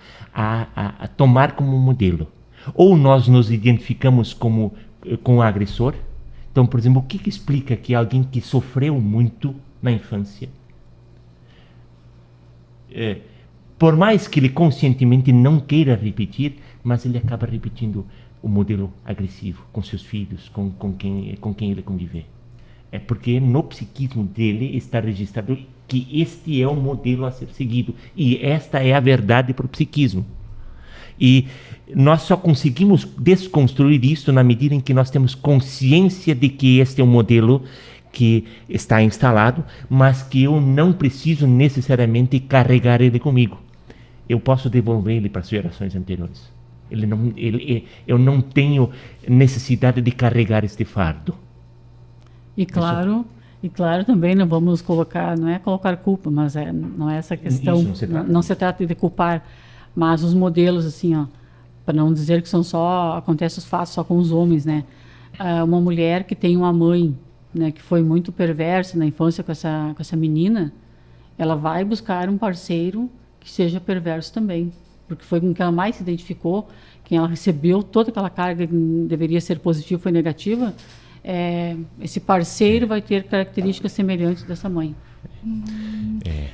tomar como modelo. Ou nós nos identificamos com o agressor. Então, por exemplo, o que explica que alguém que sofreu muito na infância, por mais que ele conscientemente não queira repetir, mas ele acaba repetindo o modelo agressivo com seus filhos, com quem ele conviver. É porque no psiquismo dele está registrado que este é o modelo a ser seguido. E esta é a verdade para o psiquismo. E nós só conseguimos desconstruir isso na medida em que nós temos consciência de que este é um modelo que está instalado, mas que eu não preciso necessariamente carregar ele comigo. Eu posso devolver ele para as gerações anteriores. Eu não tenho necessidade de carregar este fardo. E claro também não vamos colocar, não é colocar culpa, mas não é essa questão, não se trata de culpar, mas os modelos assim, para não dizer que acontece os fatos só com os homens, né? Uma mulher que tem uma mãe, né, que foi muito perversa na infância com essa menina, ela vai buscar um parceiro que seja perverso também, porque foi com quem ela mais se identificou, quem ela recebeu toda aquela carga que deveria ser positiva foi negativa. Esse parceiro vai ter características semelhantes dessa mãe.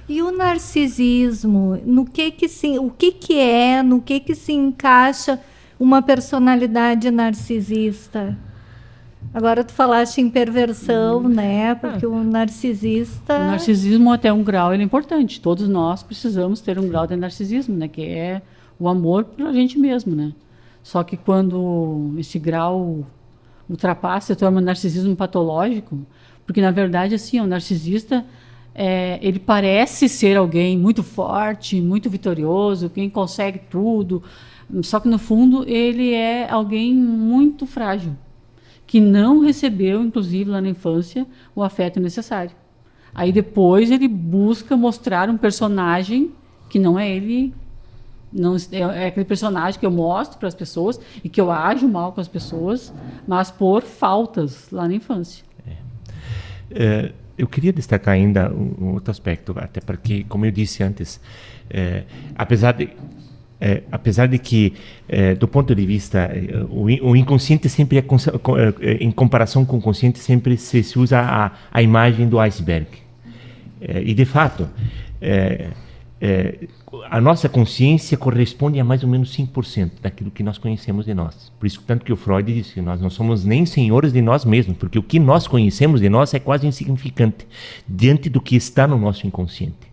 E o narcisismo, no que se encaixa uma personalidade narcisista? Agora tu falaste em perversão, né? Porque o narcisista... O narcisismo até um grau ele é importante. Todos nós precisamos ter um grau de narcisismo, né? Que é o amor por a gente mesmo, né? Só que quando esse grau ultrapassa, se torna um narcisismo patológico, porque na verdade assim, o narcisista ele parece ser alguém muito forte, muito vitorioso, quem consegue tudo, só que no fundo ele é alguém muito frágil, que não recebeu, inclusive lá na infância, o afeto necessário. Aí depois ele busca mostrar um personagem que não é ele, não é aquele personagem que eu mostro para as pessoas e que eu ajo mal com as pessoas, mas por faltas lá na infância. Eu queria destacar ainda um outro aspecto, até porque, como eu disse antes, apesar de que, do ponto de vista, o inconsciente sempre em comparação com o consciente, sempre se usa a imagem do iceberg. E, de fato, a nossa consciência corresponde a mais ou menos 5% daquilo que nós conhecemos de nós. Por isso, tanto que o Freud disse que nós não somos nem senhores de nós mesmos, porque o que nós conhecemos de nós é quase insignificante diante do que está no nosso inconsciente.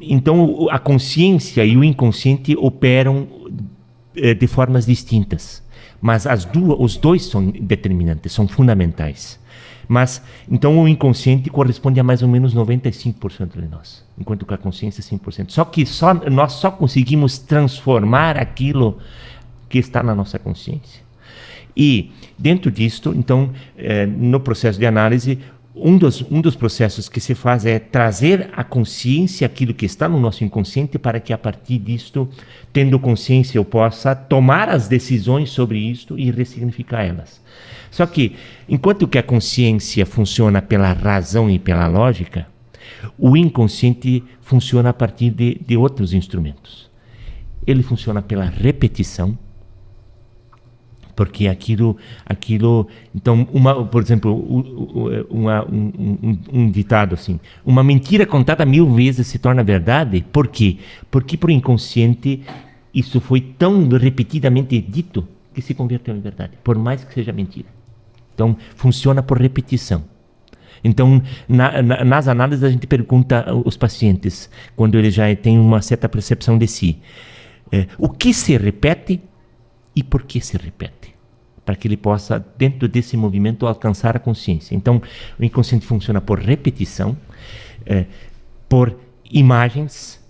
Então, a consciência e o inconsciente operam de formas distintas, mas os dois são determinantes, são fundamentais. Mas, então, o inconsciente corresponde a mais ou menos 95% de nós, enquanto que a consciência é 5%. Só que nós só conseguimos transformar aquilo que está na nossa consciência. E, dentro disto, então, no processo de análise, um dos processos que se faz é trazer à consciência aquilo que está no nosso inconsciente para que, a partir disto, tendo consciência, eu possa tomar as decisões sobre isto e ressignificar elas. Só que, enquanto que a consciência funciona pela razão e pela lógica, o inconsciente funciona a partir de outros instrumentos. Ele funciona pela repetição, porque aquilo então, por exemplo, um ditado assim, uma mentira contada 1000 vezes se torna verdade. Por quê? Porque para o inconsciente isso foi tão repetidamente dito que se converteu em verdade, por mais que seja mentira. Então, funciona por repetição. Então, nas análises, a gente pergunta aos pacientes, quando eles já têm uma certa percepção de si, o que se repete e por que se repete, para que ele possa, dentro desse movimento, alcançar a consciência. Então, o inconsciente funciona por repetição, por imagens.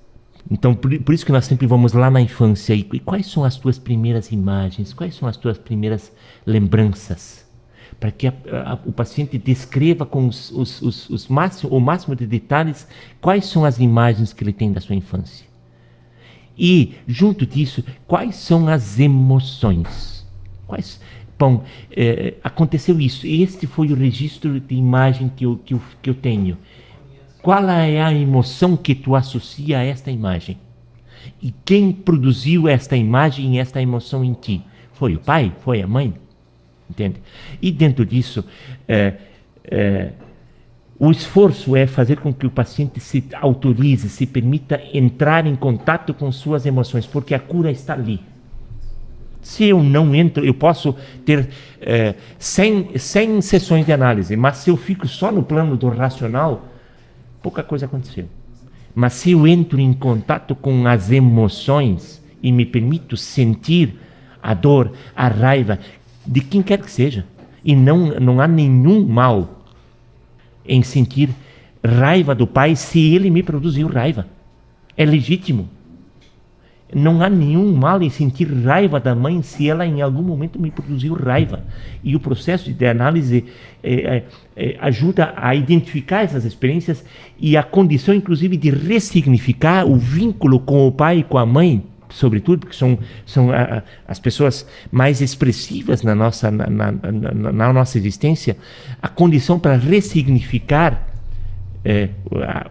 Então, por isso que nós sempre vamos lá na infância. E quais são as tuas primeiras imagens? Quais são as tuas primeiras lembranças? Para que o paciente descreva com o máximo de detalhes quais são as imagens que ele tem da sua infância. E, junto disso, quais são as emoções? Bom, aconteceu isso. Este foi o registro de imagem que eu tenho. Qual é a emoção que tu associa a esta imagem? E quem produziu esta imagem e esta emoção em ti? Foi o pai? Foi a mãe? Entende? E dentro disso, o esforço é fazer com que o paciente se autorize, se permita entrar em contato com suas emoções, porque a cura está ali. Se eu não entro, eu posso ter 100 sessões de análise, mas se eu fico só no plano do racional, pouca coisa aconteceu. Mas se eu entro em contato com as emoções e me permito sentir a dor, a raiva, de quem quer que seja, e não há nenhum mal em sentir raiva do pai se ele me produziu raiva. É legítimo. Não há nenhum mal em sentir raiva da mãe se ela em algum momento me produziu raiva. E o processo de análise ajuda a identificar essas experiências e a condição, inclusive, de ressignificar o vínculo com o pai e com a mãe, sobretudo, porque são as pessoas mais expressivas na nossa existência. A condição para ressignificar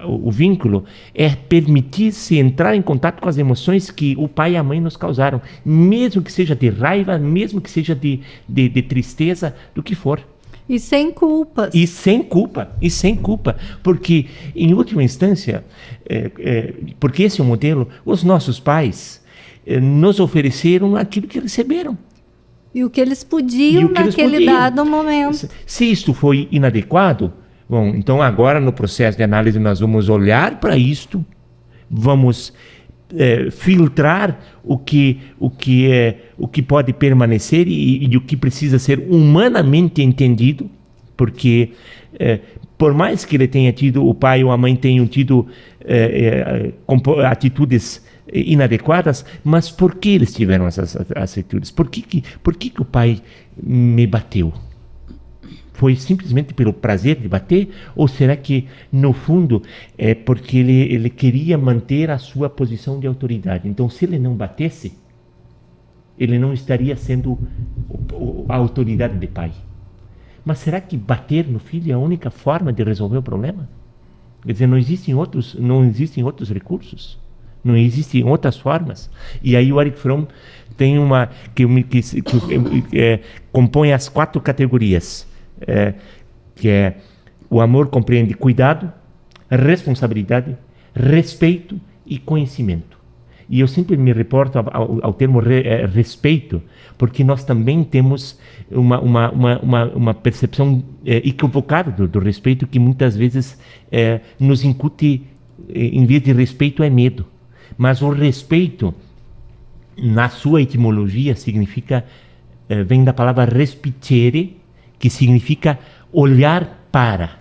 o vínculo é permitir-se entrar em contato com as emoções que o pai e a mãe nos causaram, mesmo que seja de raiva, mesmo que seja de tristeza, do que for. E sem culpas. E sem culpa, porque em última instância, porque esse é o modelo, os nossos pais nos ofereceram aquilo que receberam. E o que eles podiam naquele dado momento. Se isto foi inadequado, bom, então agora no processo de análise nós vamos olhar para isto, vamos filtrar o que pode permanecer e o que precisa ser humanamente entendido, porque por mais que ele tenha tido, o pai ou a mãe tenham tido atitudes inadequadas, mas por que eles tiveram essas atitudes? Por que o pai me bateu? Foi simplesmente pelo prazer de bater? Ou será que, no fundo, é porque ele queria manter a sua posição de autoridade? Então, se ele não batesse, ele não estaria sendo a autoridade de pai. Mas será que bater no filho é a única forma de resolver o problema? Quer dizer, não existem outros recursos? Não existem outras formas? E aí o Erich Fromm tem uma que compõe as 4 categorias. Que é o amor compreende cuidado, responsabilidade, respeito e conhecimento. E eu sempre me reporto ao termo respeito, porque nós também temos uma percepção equivocada do respeito, que muitas vezes nos incute, em vez de respeito, é medo. Mas o respeito, na sua etimologia, vem da palavra respicere, que significa olhar para.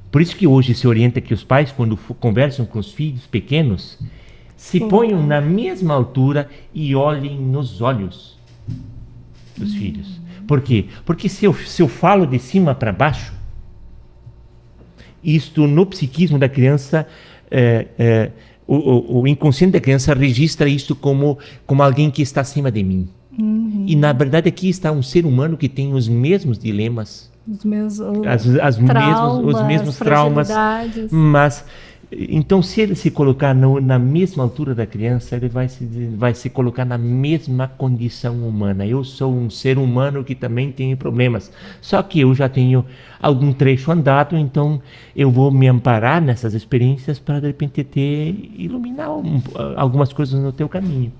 Por isso que hoje se orienta que os pais, quando conversam com os filhos pequenos, se ponham na mesma altura e olhem nos olhos dos filhos. Por quê? Porque se eu falo de cima para baixo, isto no psiquismo da criança, o inconsciente da criança registra isto como alguém que está acima de mim. Uhum. E na verdade aqui está um ser humano que tem os mesmos dilemas, os mesmos traumas, mas então se ele se colocar na mesma altura da criança, ele vai se colocar na mesma condição humana. Eu sou um ser humano que também tem problemas, só que eu já tenho algum trecho andado, então eu vou me amparar nessas experiências para de repente iluminar algumas coisas no teu caminho.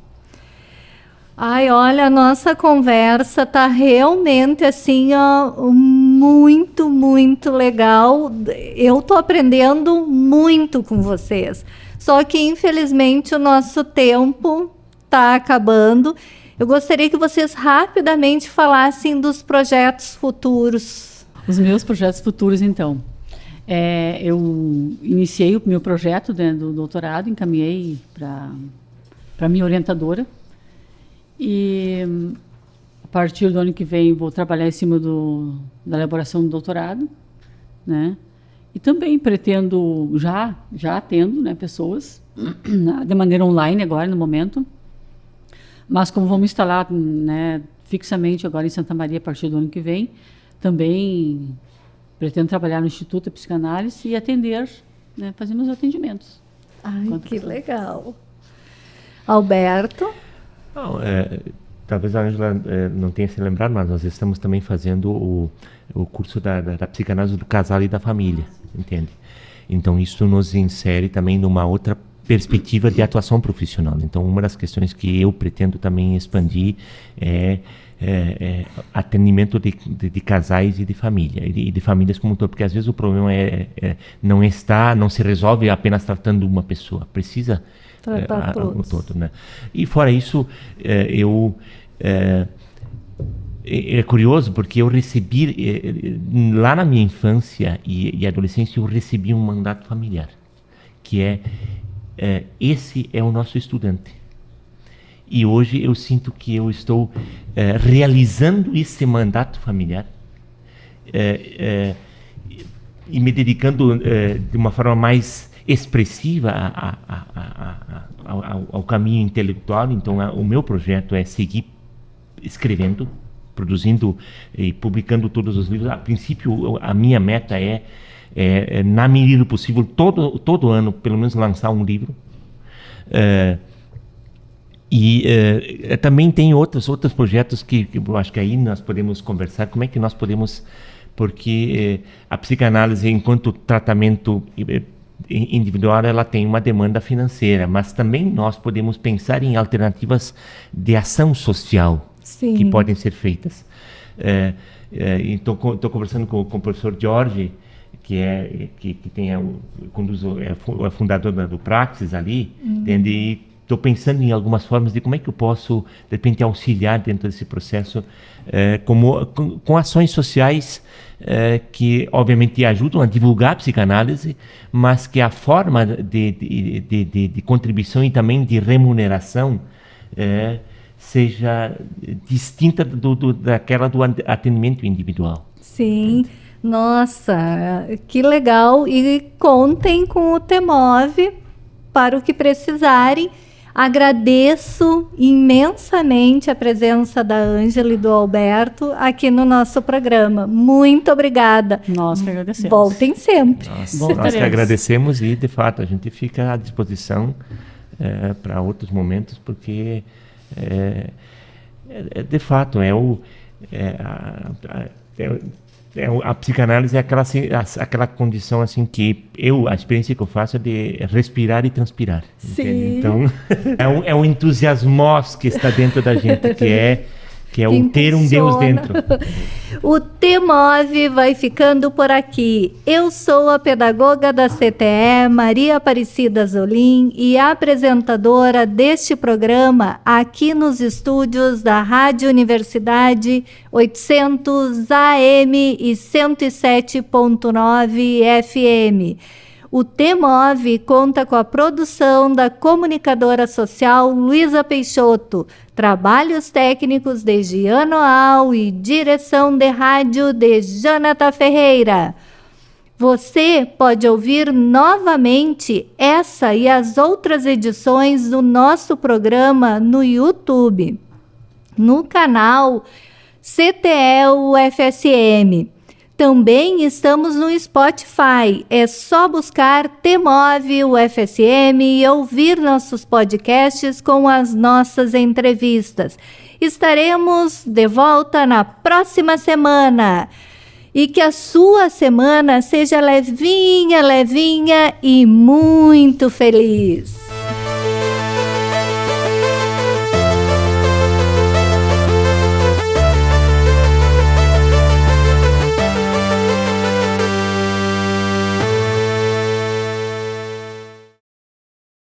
Ai, olha, a nossa conversa tá realmente assim, ó, muito, muito legal. Eu tô aprendendo muito com vocês. Só que, infelizmente, o nosso tempo tá acabando. Eu gostaria que vocês rapidamente falassem dos projetos futuros. Os meus projetos futuros, então. Eu iniciei o meu projeto do doutorado, encaminhei para minha orientadora. E a partir do ano que vem vou trabalhar em cima da elaboração do doutorado, né? E também pretendo, já atendo, né, pessoas de maneira online agora, no momento. Mas como vamos instalar, né, fixamente agora em Santa Maria a partir do ano que vem, também pretendo trabalhar no Instituto de Psicanálise e atender, né, fazemos atendimentos. Ai, que legal. Alberto? Não, talvez a Ângela não tenha se lembrado, mas nós estamos também fazendo o curso da psicanálise do casal e da família, entende? Então isso nos insere também numa outra perspectiva de atuação profissional. Então uma das questões que eu pretendo também expandir é atendimento de casais e de família, e de famílias como um todo, porque às vezes o problema não se resolve apenas tratando uma pessoa, precisa tratar o todo, né? E fora isso, é curioso porque eu recebi, lá na minha infância e adolescência, eu recebi um mandato familiar, que esse é o nosso estudante. E hoje eu sinto que eu estou realizando esse mandato familiar e me dedicando de uma forma mais expressiva ao caminho intelectual. Então o meu projeto é seguir escrevendo, produzindo e publicando todos os livros. A princípio a minha meta na medida do possível, todo ano pelo menos lançar um livro. Também tem outros projetos que eu acho que aí nós podemos conversar, como é que nós podemos, porque a psicanálise enquanto tratamento individual, ela tem uma demanda financeira, mas também nós podemos pensar em alternativas de ação social. Sim. Que podem ser feitas. Então, estou conversando com o professor Jorge, que é fundador do Praxis ali, entende? E estou pensando em algumas formas de como é que eu posso, de repente, auxiliar dentro desse processo com ações sociais que, obviamente, ajudam a divulgar a psicanálise, mas que a forma de contribuição e também de remuneração seja distinta daquela do atendimento individual. Sim. Nossa, que legal. E contem com o TEMOV para o que precisarem. Agradeço imensamente a presença da Ângela e do Alberto aqui no nosso programa. Muito obrigada. Nós que agradecemos. Voltem sempre. Nós que agradecemos e, de fato, a gente fica à disposição para outros momentos, porque, de fato, a psicanálise é aquela condição assim que a experiência que eu faço é de respirar e transpirar. Sim. Então é um entusiasmos que está dentro da gente, que é o ter um Deus dentro. O TEMOV vai ficando por aqui. Eu sou a pedagoga da CTE, Maria Aparecida Zolim, e apresentadora deste programa aqui nos estúdios da Rádio Universidade 800 AM e 107.9 FM. O TEMOV conta com a produção da comunicadora social Luísa Peixoto, trabalhos técnicos de Giano Al e direção de rádio de Jonathan Ferreira. Você pode ouvir novamente essa e as outras edições do nosso programa no YouTube, no canal CTE-UFSM. Também estamos no Spotify, é só buscar TEMOV UFSM e ouvir nossos podcasts com as nossas entrevistas. Estaremos de volta na próxima semana. E que a sua semana seja levinha, levinha e muito feliz.